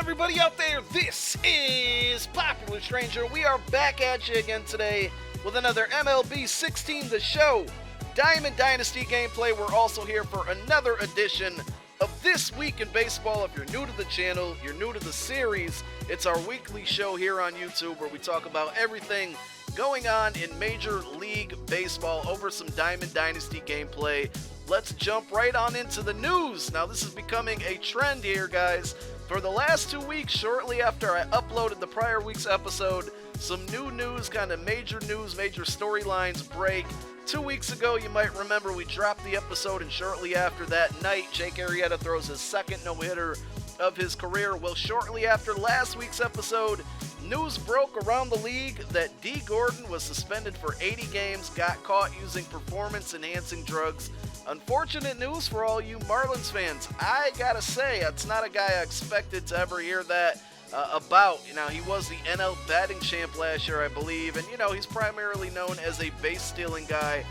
everybody out there? This is Popular Stranger. We are back at you again today with another MLB 16 The Show Diamond Dynasty gameplay. We're also here for another edition of This Week in Baseball. If you're new to the channel, you're new to the series, it's our weekly show here on YouTube where we talk about everything going on in Major League Baseball over some Diamond Dynasty gameplay. Let's jump right on into the news. Now, this is becoming a trend here, guys. For the last 2 weeks, shortly after I uploaded the prior week's episode, some new news, kind of major news, major storylines break. 2 weeks ago, you might remember we dropped the episode, and shortly after that night, Jake Arrieta throws his second no-hitter of his career. Well, shortly after last week's episode, news broke around the league that Dee Gordon was suspended for 80 games, got caught using performance-enhancing drugs. Unfortunate news for all you Marlins fans. I gotta say, it's not a guy I expected to ever hear that about. You know, he was the NL batting champ last year, I believe, and, you know, he's primarily known as a base-stealing guy.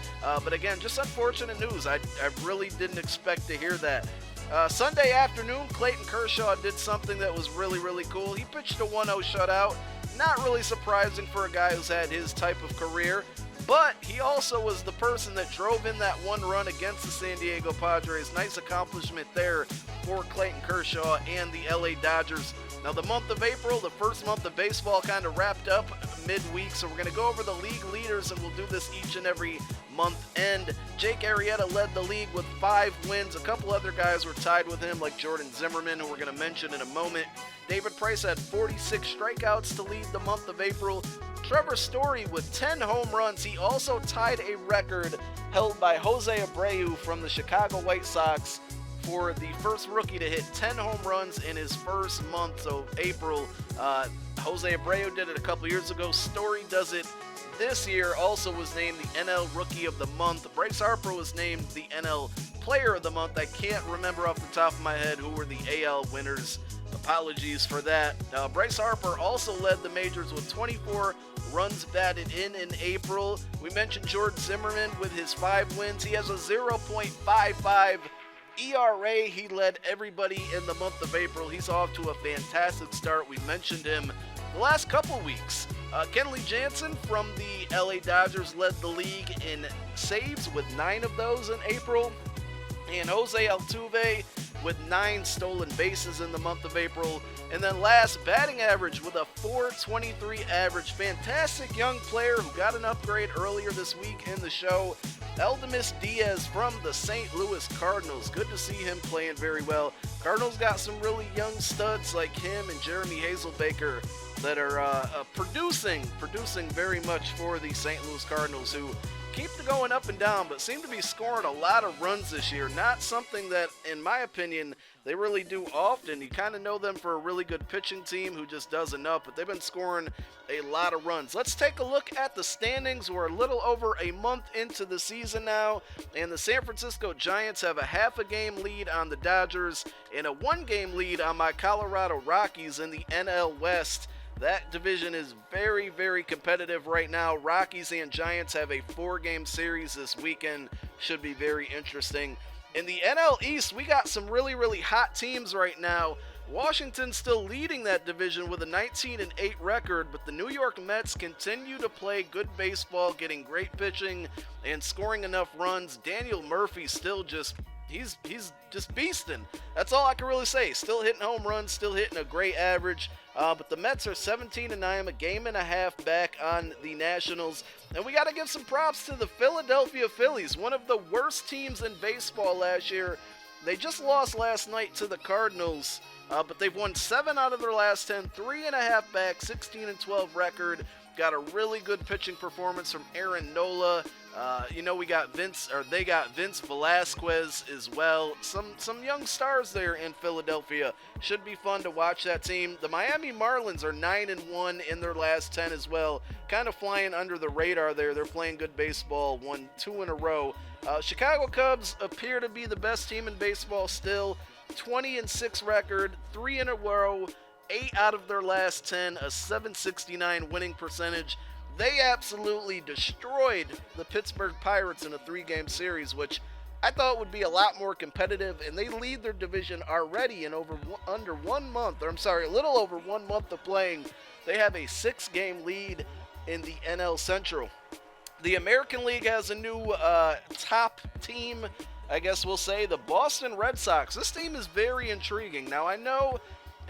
But again, just unfortunate news. I really didn't expect to hear that. Sunday afternoon, Clayton Kershaw did something that was really, really cool. He pitched a 1-0 shutout. Not really surprising for a guy who's had his type of career. But he also was the person that drove in that one run against the San Diego Padres. Nice accomplishment there for Clayton Kershaw and the LA Dodgers. Now, the month of April, the first month of baseball, kind of wrapped up midweek, so we're going to go over the league leaders, and we'll do this each and every month end. Jake Arrieta led the league with 5 wins. A couple other guys were tied with him, like Jordan Zimmerman, who we're going to mention in a moment. David Price had 46 strikeouts to lead the month of April. Trevor Story with 10 home runs. He also tied a record held by Jose Abreu from the Chicago White Sox for the first rookie to hit 10 home runs in his first month, so April. Jose Abreu did it a couple years ago. Story does it this year, also was named the NL Rookie of the Month. Bryce Harper was named the NL Player of the Month. I can't remember off the top of my head who were the AL winners. Apologies for that. Bryce Harper also led the majors with 24 runs batted in April. We mentioned Jordan Zimmerman with his 5 wins. He has a 0.55 ERA. He led everybody in the month of April. He's off to a fantastic start. We mentioned him the last couple weeks. Kenley Jansen from the LA Dodgers led the league in saves with 9 of those in April. And Jose Altuve with 9 stolen bases in the month of April. And then last, batting average with a .423 average. Fantastic young player who got an upgrade earlier this week in the show. Eldemus Diaz from the St. Louis Cardinals. Good to see him playing very well. Cardinals got some really young studs like him and Jeremy Hazelbaker that are producing very much for the St. Louis Cardinals, who keep going up and down, but seem to be scoring a lot of runs this year. Not something that, in my opinion, they really do often. You kind of know them for a really good pitching team who just does enough, but they've been scoring a lot of runs. Let's take a look at the standings. We're a little over a month into the season now, and the San Francisco Giants have a half a game lead on the Dodgers and a 1-game lead on my Colorado Rockies in the NL West. That division is very, very competitive right now. Rockies and Giants have a 4-game series this weekend. Should be very interesting. In the NL East, we got some really, really hot teams right now. Washington's still leading that division with a 19-8 record, but the New York Mets continue to play good baseball, getting great pitching and scoring enough runs. Daniel Murphy still just... He's just beasting. That's all I can really say. Still hitting home runs, still hitting a great average. But the Mets are 17-9, a game and a half back on the Nationals. And we got to give some props to the Philadelphia Phillies, one of the worst teams in baseball last year. They just lost last night to the Cardinals, but they've won 7 out of their last 10, 3.5 back, 16-12 record. Got a really good pitching performance from Aaron Nola. We got they got Vince Velasquez as well. Some young stars there in Philadelphia. Should be fun to watch that team. The Miami Marlins are 9-1 in their last 10 as well. Kind of flying under the radar there. They're playing good baseball, won 2 in a row. Chicago Cubs appear to be the best team in baseball still. 20-6 record, 3 in a row. 8 out of their last 10, a .769 winning percentage. They absolutely destroyed the Pittsburgh Pirates in a 3-game series, which I thought it would be a lot more competitive, and they lead their division already in under 1 month, or I'm sorry, a little over 1 month of playing. They have a 6-game lead in the NL Central. The American League has a new top team, I guess we'll say, the Boston Red Sox. This team is very intriguing. Now, I know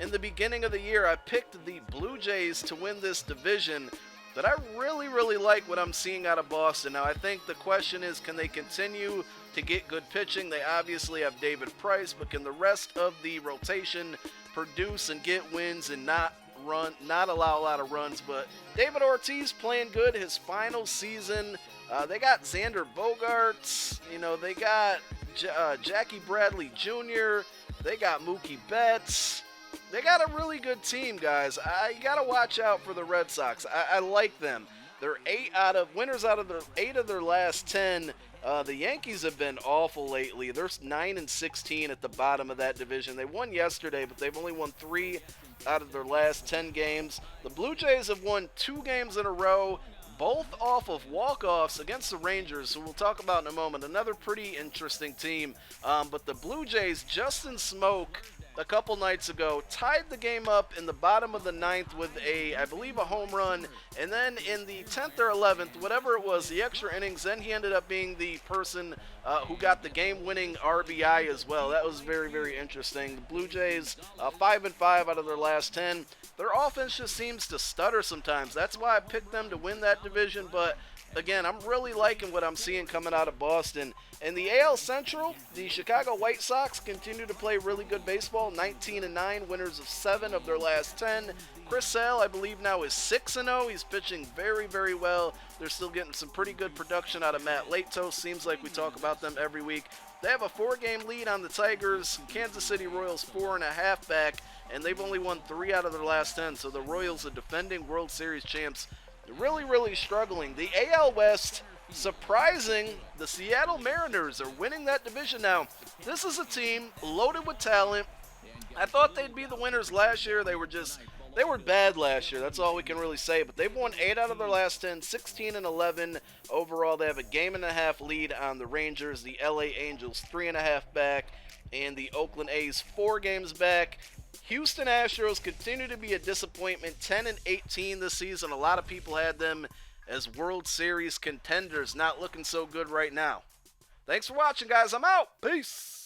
in the beginning of the year I picked the Blue Jays to win this division, but I really like what I'm seeing out of Boston. Now, I think the question is, can they continue to get good pitching? They obviously have David Price, but can the rest of the rotation produce and get wins and not allow a lot of runs? But David Ortiz playing good his final season. They got Xander Bogaerts. They got Jackie Bradley Jr. They got Mookie Betts. They got a really good team, guys. You got to watch out for the Red Sox. I like them. They're winners out of their 8 of their last 10. The Yankees have been awful lately. They're 9-16 at the bottom of that division. They won yesterday, but they've only won 3 out of their last 10 games. The Blue Jays have won 2 games in a row, both off of walk-offs against the Rangers, who we'll talk about in a moment. Another pretty interesting team. But the Blue Jays, Justin Smoke, a couple nights ago, tied the game up in the bottom of the 9th with I believe a home run, and then in the 10th or 11th, whatever it was, the extra innings, then he ended up being the person who got the game-winning RBI as well. That was very interesting. The Blue Jays, 5-5 out of their last 10. Their offense just seems to stutter sometimes. That's why I picked them to win that division, but again, I'm really liking what I'm seeing coming out of Boston. In the AL Central, the Chicago White Sox continue to play really good baseball, 19-9, winners of 7 of their last 10. Chris Sale, I believe now is 6-0. He's pitching very well. They're still getting some pretty good production out of Matt Latos. Seems like we talk about them every week. They have a 4-game lead on the Tigers. Kansas City Royals 4.5 back, and they've only won 3 out of their last 10. So the Royals, the defending World Series champs, really struggling. The AL West, surprising, the Seattle Mariners are winning that division now. This is a team loaded with talent. I thought they'd be the winners last year. They were bad last year. That's all we can really say. But they've won 8 out of their last 10, 16-11 overall. They have a 1.5 game lead on the Rangers, the LA Angels 3.5 back, and the Oakland A's 4 games back. Houston Astros continue to be a disappointment, 10-18 this season. A lot of people had them as World Series contenders, not looking so good right now. Thanks for watching, guys. I'm out. Peace.